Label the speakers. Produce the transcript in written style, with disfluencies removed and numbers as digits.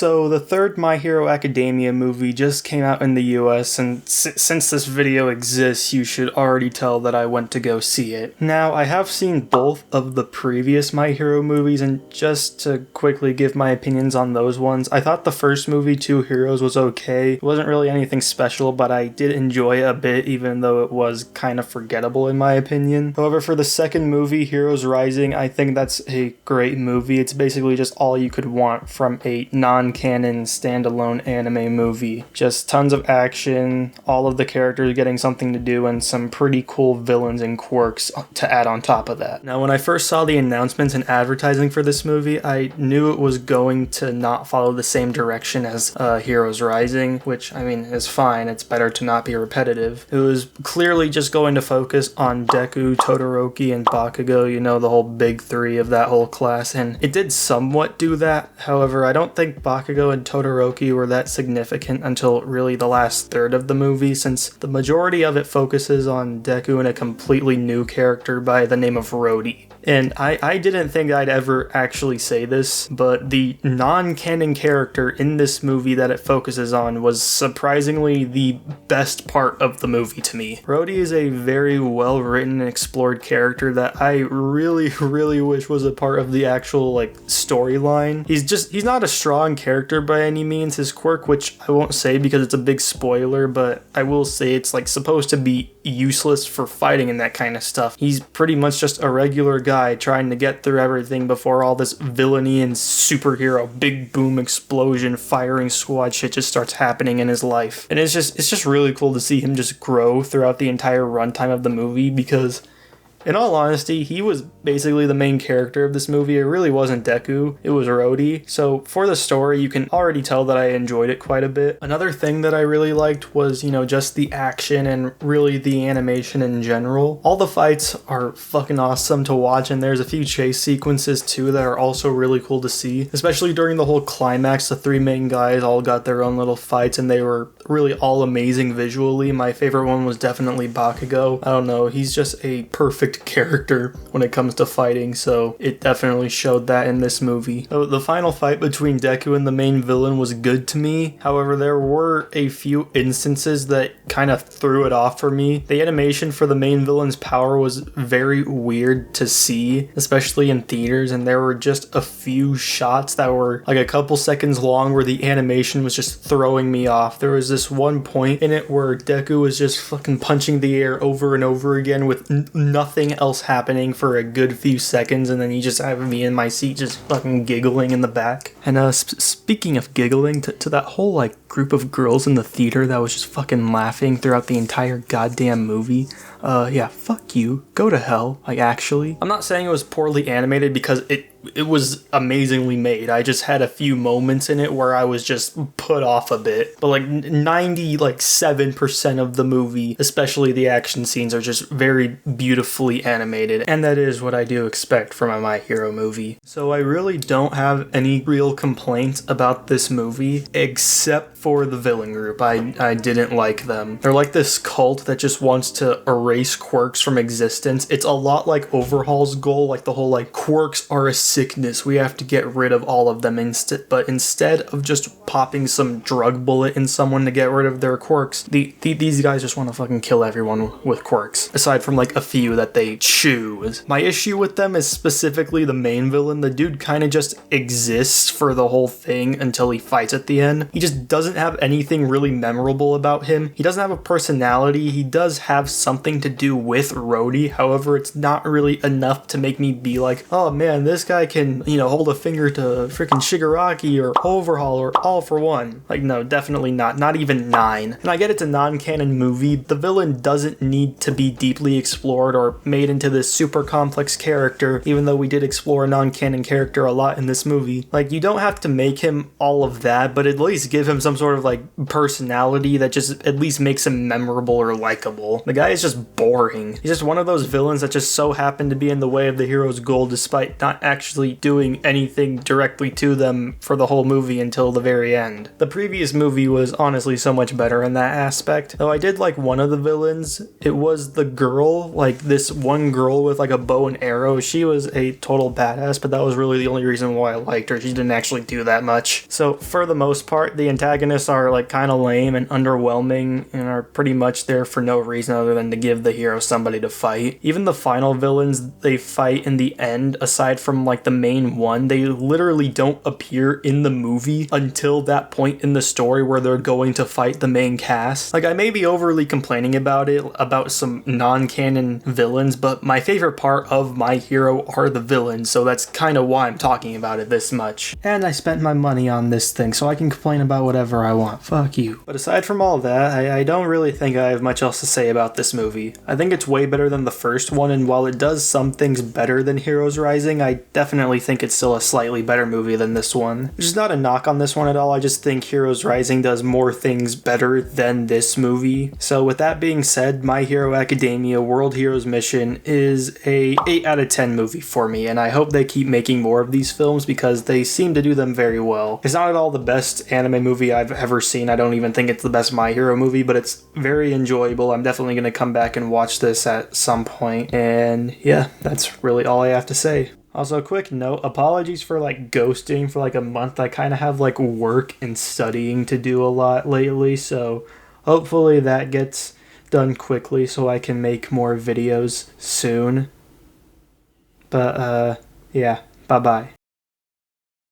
Speaker 1: So the third My Hero Academia movie just came out in the US, and since this video exists, you should already tell that I went to go see it. Now, I have seen both of the previous My Hero movies, and just to quickly give my opinions on those ones, I thought the first movie, Two Heroes, was okay. It wasn't really anything special, but I did enjoy it a bit, even though it was kind of forgettable in my opinion. However, for the second movie, Heroes Rising, I think that's a great movie. It's basically just all you could want from a non-canon standalone anime movie. Just tons of action, all of the characters getting something to do, and some pretty cool villains and quirks to add on top of that. Now, when I first saw the announcements and advertising for this movie, I knew it was going to not follow the same direction as Heroes Rising, which, I mean, is fine. It's better to not be repetitive. It was clearly just going to focus on Deku, Todoroki, and Bakugo, you know, the whole big three of that whole class, and it did somewhat do that. However, I don't think Bakugo and Todoroki were that significant until really the last third of the movie, since the majority of it focuses on Deku and a completely new character by the name of Rhodey. And I didn't think I'd ever actually say this, but the non-canon character in this movie that it focuses on was surprisingly the best part of the movie to me. Rhodey is a very well-written and explored character that I really wish was a part of the actual, storyline. He's not a strong character by any means. His quirk, which I won't say because it's a big spoiler, but I will say it's, supposed to be useless for fighting and that kind of stuff. He's pretty much just a regular guy trying to get through everything before all this villainy and superhero big boom explosion firing squad shit just starts happening in his life. And it's just really cool to see him just grow throughout the entire runtime of the movie, because in all honesty, he was basically the main character of this movie. It really wasn't Deku, it was Rhodey. So for the story, you can already tell that I enjoyed it quite a bit. Another thing that I really liked was, just the action and really the animation in general. All the fights are fucking awesome to watch, and there's a few chase sequences too that are also really cool to see. Especially during the whole climax, the three main guys all got their own little fights, and they were really all amazing visually. My favorite one was definitely Bakugo. I don't know, he's just a perfect character when it comes to fighting, so it definitely showed that in this movie. So the final fight between Deku and the main villain was good to me. However, there were a few instances that kind of threw it off for me. The animation for the main villain's power was very weird to see, especially in theaters, and there were just a few shots that were a couple seconds long where the animation was just throwing me off. There was this one point in it where Deku was just fucking punching the air over and over again with nothing else happening for a good few seconds, and then you just have me in my seat just fucking giggling in the back. And speaking of giggling, to that whole group of girls in the theater that was just fucking laughing throughout the entire goddamn movie, yeah, fuck you, go to hell. Actually, I'm not saying it was poorly animated, because it was amazingly made. I just had a few moments in it where I was just put off a bit. But 97% of the movie, especially the action scenes, are just very beautifully animated. And that is what I do expect from a My Hero movie. So I really don't have any real complaints about this movie, except for the villain group. I didn't like them. They're like this cult that just wants to erase quirks from existence. It's a lot like Overhaul's goal, the whole quirks are a sickness, we have to get rid of all of them but instead of just popping some drug bullet in someone to get rid of their quirks, these guys just want to fucking kill everyone with quirks, aside from a few that they choose. My issue with them is specifically the main villain. The dude kind of just exists for the whole thing until he fights at the end. He just doesn't have anything really memorable about him. He doesn't have a personality. He does have something to do with Rhodey, however, it's not really enough to make me be like, oh man, this guy can, hold a finger to freaking Shigaraki or Overhaul or All for One. No, definitely not. Not even 9. And I get it's a non-canon movie. The villain doesn't need to be deeply explored or made into this super complex character, even though we did explore a non-canon character a lot in this movie. You don't have to make him all of that, but at least give him some sort of personality that just at least makes him memorable or likable. The guy is just boring. He's just one of those villains that just so happened to be in the way of the hero's goal despite not actually doing anything directly to them for the whole movie until the very end. The previous movie was honestly so much better in that aspect, though I did like one of the villains. It was the girl, like this one girl with like a bow and arrow. She was a total badass, but that was really the only reason why I liked her. She didn't actually do that much. So for the most part, the antagonists are like kind of lame and underwhelming and are pretty much there for no reason other than to give the hero somebody to fight. Even the final villains they fight in the end, aside from like the main one, they literally don't appear in the movie until that point in the story where they're going to fight the main cast. Like, I may be overly complaining about it, about some non-canon villains, but my favorite part of My Hero are the villains, so that's kind of why I'm talking about it this much. And I spent my money on this thing, so I can complain about whatever I want. Fuck you. But aside from all that, I don't really think I have much else to say about this movie. I think it's way better than the first one, and while it does some things better than Heroes Rising, I definitely think it's still a slightly better movie than this one. Which is not a knock on this one at all, I just think Heroes Rising does more things better than this movie. So with that being said, My Hero Academia World Heroes Mission is a 8 out of 10 movie for me, and I hope they keep making more of these films because they seem to do them very well. It's not at all the best anime movie I've ever seen. I don't even think it's the best My Hero movie, but it's very enjoyable. I'm definitely going to come back and watch this at some point, and yeah, that's really all I have to say. Also, quick note, apologies for like ghosting for like a month. I kind of have like work and studying to do a lot lately, so hopefully that gets done quickly so I can make more videos soon. But yeah, bye-bye.